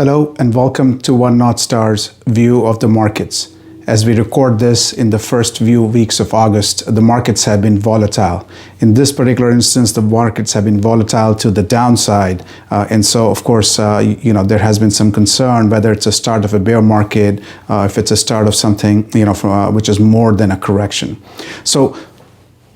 Hello and welcome to OneNorthStar's view of the markets. As we record this in the first few weeks of August, the markets have been volatile. In this particular instance, the markets have been volatile to the downside. And so, of course, there has been some concern whether it's a start of a bear market, if it's a start of something, which is more than a correction. So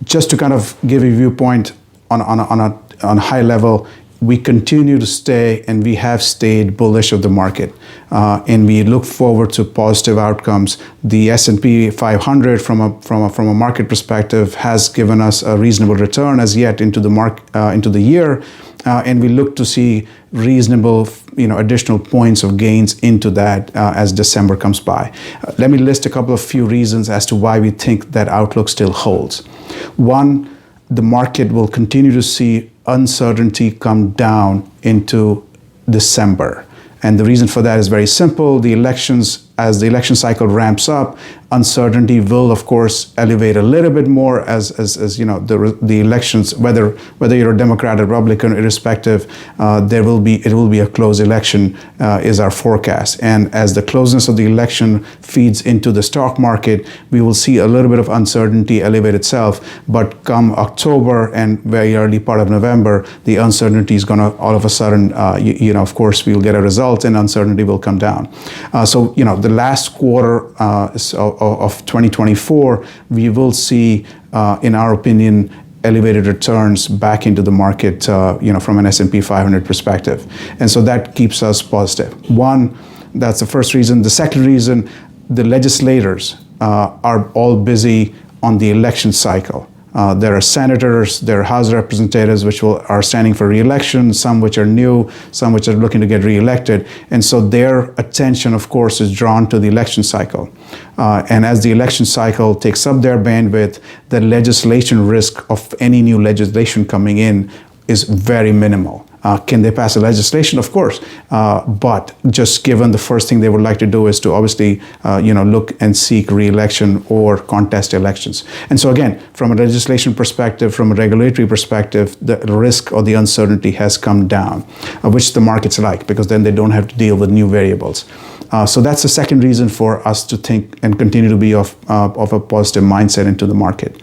just to kind of give you a viewpoint on a high level, we continue to stay and we have stayed bullish of the market, and we look forward to positive outcomes. The S&P 500 from a market perspective has given us a reasonable return as yet into the year, and we look to see reasonable additional points of gains into that as December comes by. Let me list a couple of few reasons as to why we think that outlook still holds. One, the market will continue to see uncertainty come down into December. And the reason for that is very simple. As the election cycle ramps up, uncertainty will, of course, elevate a little bit more as the elections, whether you're a Democrat or Republican, irrespective, it will be a close election, is our forecast. And as the closeness of the election feeds into the stock market, we will see a little bit of uncertainty elevate itself. But come October and very early part of November, the uncertainty is going to all of a sudden, of course, we will get a result and uncertainty will come down. The last quarter of 2024, we will see, in our opinion, elevated returns back into the market, from an S&P 500 perspective. And so that keeps us positive. One, that's the first reason. The second reason, the legislators are all busy on the election cycle. There are senators, there are House representatives which are standing for re-election, some which are new, some which are looking to get re-elected. And so their attention, of course, is drawn to the election cycle. And as the election cycle takes up their bandwidth, the legislation risk of any new legislation coming in is very minimal. Can they pass a legislation? Of course. But just given the first thing they would like to do is to obviously, look and seek re-election or contest elections. And so again, from a legislation perspective, from a regulatory perspective, the risk or the uncertainty has come down, which the markets like, because then they don't have to deal with new variables. So that's the second reason for us to think and continue to be of a positive mindset into the market.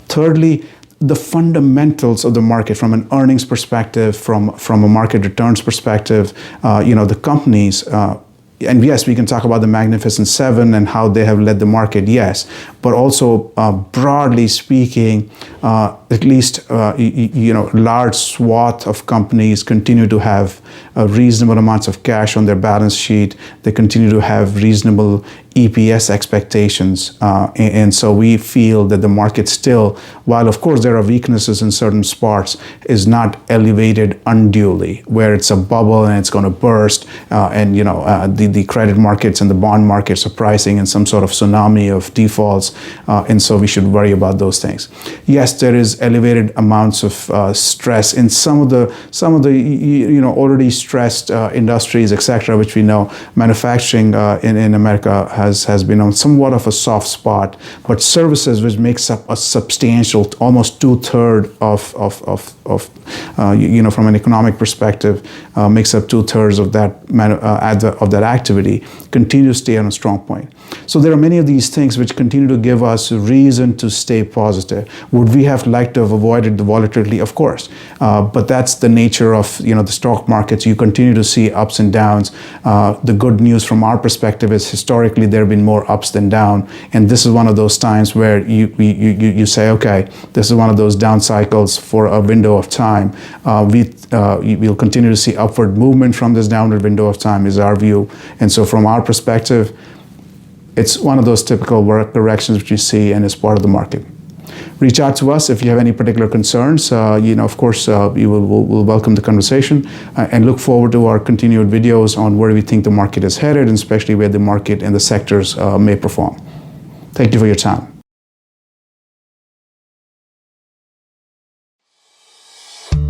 Thirdly, the fundamentals of the market from an earnings perspective, from a market returns perspective, the companies, and yes, we can talk about the Magnificent Seven and how they have led the market, yes, but also broadly speaking, at least, large swath of companies continue to have reasonable amounts of cash on their balance sheet. They continue to have reasonable EPS expectations. And so we feel that the market still, while of course there are weaknesses in certain spots, is not elevated unduly, where it's a bubble and it's going to burst. The credit markets and the bond markets are pricing in some sort of tsunami of defaults. And so we should worry about those things. Yes, there is elevated amounts of stress in some of the already stressed industries, etc., which we know. Manufacturing in America has been on somewhat of a soft spot, but services, which makes up a substantial, almost 2/3 from an economic perspective, makes up 2/3 of that activity, continue to stay on a strong point. So there are many of these things which continue to give us reason to stay positive. Would we have liked to have avoided the volatility? Of course, but that's the nature of the stock markets. You continue to see ups and downs. The good news from our perspective is historically there have been more ups than down, and this is one of those times where you say, okay, this is one of those down cycles for a window of time. We'll continue to see upward movement from this downward window of time is our view. And so from our perspective, it's one of those typical corrections which you see and is part of the market. Reach out to us if you have any particular concerns. Of course, we'll welcome the conversation and look forward to our continued videos on where we think the market is headed, and especially where the market and the sectors may perform. Thank you for your time.